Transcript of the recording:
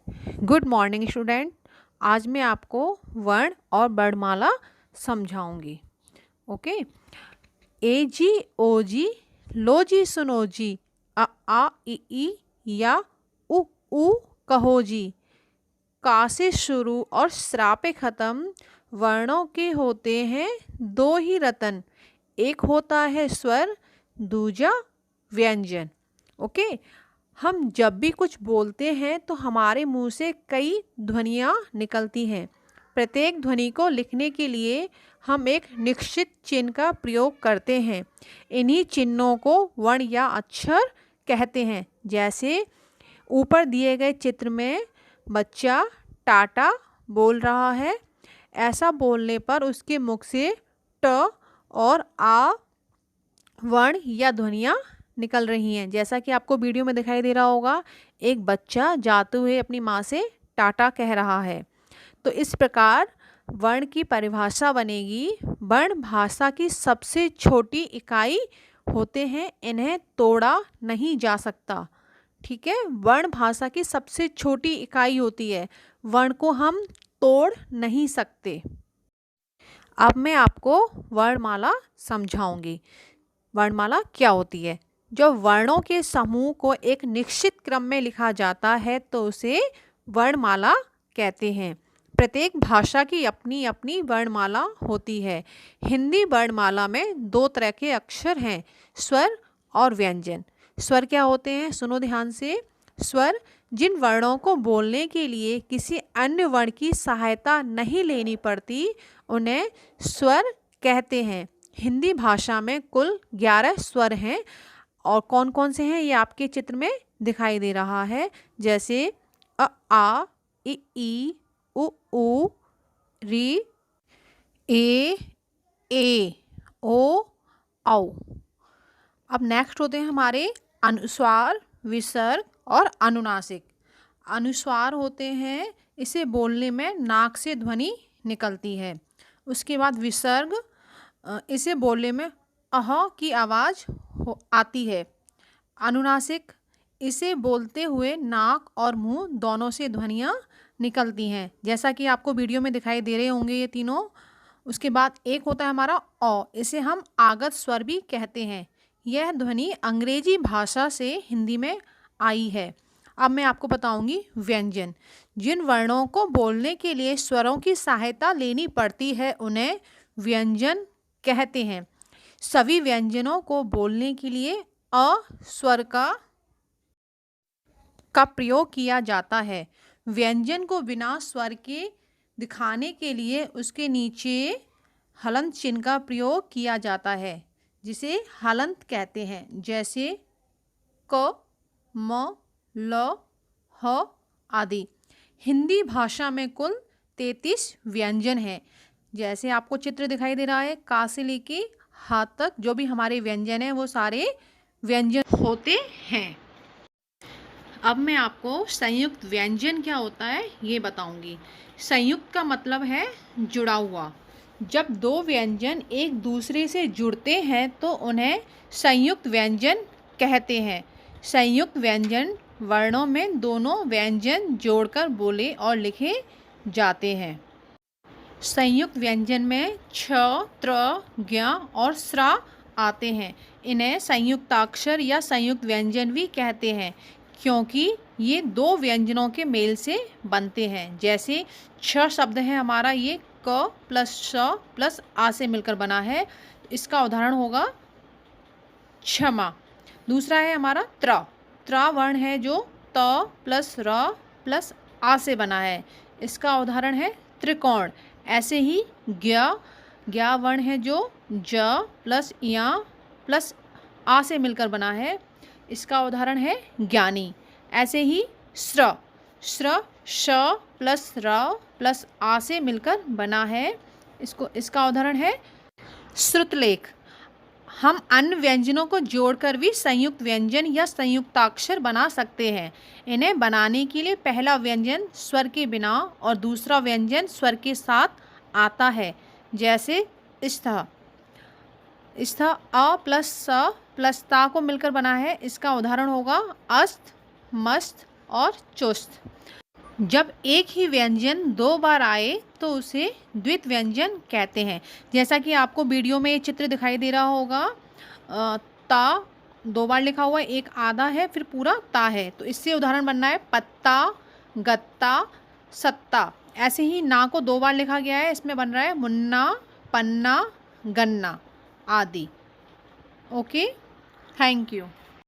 Good morning student. आज मैं आपको वर्ण और वर्णमाला समझाऊंगी। ओके। ए जी ओ जी, लो जी सुनो जी, आ ई या उ ऊ कहो जी। का से शुरू और स्रा पे ख़त्म वर्णों के होते हैं दो ही रतन। एक होता है स्वर, दूजा व्यंजन। ओके। हम जब भी कुछ बोलते हैं तो हमारे मुंह से कई ध्वनियाँ निकलती हैं। प्रत्येक ध्वनि को लिखने के लिए हम एक निश्चित चिन्ह का प्रयोग करते हैं। इन्हीं चिन्हों को वर्ण या अक्षर कहते हैं। जैसे ऊपर दिए गए चित्र में बच्चा टाटा बोल रहा है। ऐसा बोलने पर उसके मुख से ट और आ वर्ण या ध्वनियाँ निकल रही हैं। जैसा कि आपको वीडियो में दिखाई दे रहा होगा, एक बच्चा जाते हुए अपनी माँ से टाटा कह रहा है। तो इस प्रकार वर्ण की परिभाषा बनेगी। वर्ण भाषा की सबसे छोटी इकाई होते हैं, इन्हें तोड़ा नहीं जा सकता। ठीक है, वर्ण भाषा की सबसे छोटी इकाई होती है, वर्ण को हम तोड़ नहीं सकते। अब मैं आपको वर्णमाला समझाऊंगी। वर्णमाला क्या होती है? जब वर्णों के समूह को एक निश्चित क्रम में लिखा जाता है तो उसे वर्णमाला कहते हैं। प्रत्येक भाषा की अपनी अपनी वर्णमाला होती है। हिंदी वर्णमाला में दो तरह के अक्षर हैं, स्वर और व्यंजन। स्वर क्या होते हैं? सुनो ध्यान से। स्वर जिन वर्णों को बोलने के लिए किसी अन्य वर्ण की सहायता नहीं लेनी पड़ती, उन्हें स्वर कहते हैं। हिंदी भाषा में कुल 11 स्वर हैं। और कौन कौन से हैं ये आपके चित्र में दिखाई दे रहा है। जैसे अ आ ई उ री ए ओ औ। अब नेक्स्ट होते हैं हमारे अनुस्वार, विसर्ग और अनुनासिक। अनुस्वार होते हैं, इसे बोलने में नाक से ध्वनि निकलती है। उसके बाद विसर्ग, इसे बोलने में अह की आवाज़ आती है। अनुनासिक, इसे बोलते हुए नाक और मुंह दोनों से ध्वनियाँ निकलती हैं, जैसा कि आपको वीडियो में दिखाई दे रहे होंगे ये तीनों। उसके बाद एक होता है हमारा औ, इसे हम आगत स्वर भी कहते हैं। यह ध्वनि अंग्रेजी भाषा से हिंदी में आई है। अब मैं आपको बताऊंगी व्यंजन। जिन वर्णों को बोलने के लिए स्वरों की सहायता लेनी पड़ती है उन्हें व्यंजन कहते हैं। सभी व्यंजनों को बोलने के लिए अ स्वर का प्रयोग किया जाता है। व्यंजन को बिना स्वर के दिखाने के लिए उसके नीचे हलंत चिन्ह का प्रयोग किया जाता है, जिसे हलंत कहते हैं। जैसे क, म, ल, ह आदि। हिंदी भाषा में कुल 33 व्यंजन हैं। जैसे आपको चित्र दिखाई दे रहा है, का से लेके हा तक जो भी हमारे व्यंजन हैं वो सारे व्यंजन होते हैं। अब मैं आपको संयुक्त व्यंजन क्या होता है ये बताऊंगी। संयुक्त का मतलब है जुड़ा हुआ। जब दो व्यंजन एक दूसरे से जुड़ते हैं तो उन्हें संयुक्त व्यंजन कहते हैं। संयुक्त व्यंजन वर्णों में दोनों व्यंजन जोड़कर बोले और लिखे जाते हैं। संयुक्त व्यंजन में छ, त्र, ज्ञ और स्रा आते हैं। इन्हें संयुक्ताक्षर या संयुक्त व्यंजन भी कहते हैं, क्योंकि ये दो व्यंजनों के मेल से बनते हैं। जैसे छ शब्द है हमारा, ये क प्लस श प्लस आ से मिलकर बना है। इसका उदाहरण होगा क्षमा। दूसरा है हमारा त्र। त्र वर्ण है जो त प्लस र प्लस आ से बना है। इसका उदाहरण है त्रिकोण। ऐसे ही ज्ञ वर्ण है जो ज प्लस या प्लस आ से मिलकर बना है। इसका उदाहरण है ज्ञानी। ऐसे ही स्र श प्लस र प्लस आ से मिलकर बना है। इसका उदाहरण है श्रुतलेख। हम अन्य व्यंजनों को जोड़कर भी संयुक्त व्यंजन या संयुक्ताक्षर बना सकते हैं। इन्हें बनाने के लिए पहला व्यंजन स्वर के बिना और दूसरा व्यंजन स्वर के साथ आता है। जैसे स्थ अ प्लस स प्लस ता को मिलकर बना है। इसका उदाहरण होगा अस्त, मस्त और चुस्त। जब एक ही व्यंजन दो बार आए तो उसे द्वित व्यंजन कहते हैं। जैसा कि आपको वीडियो में चित्र दिखाई दे रहा होगा, ता दो बार लिखा हुआ है, एक आधा है फिर पूरा ता है, तो इससे उदाहरण बनना है पत्ता, गत्ता, सत्ता। ऐसे ही ना को दो बार लिखा गया है, इसमें बन रहा है मुन्ना, पन्ना, गन्ना आदि। Okay, thank you.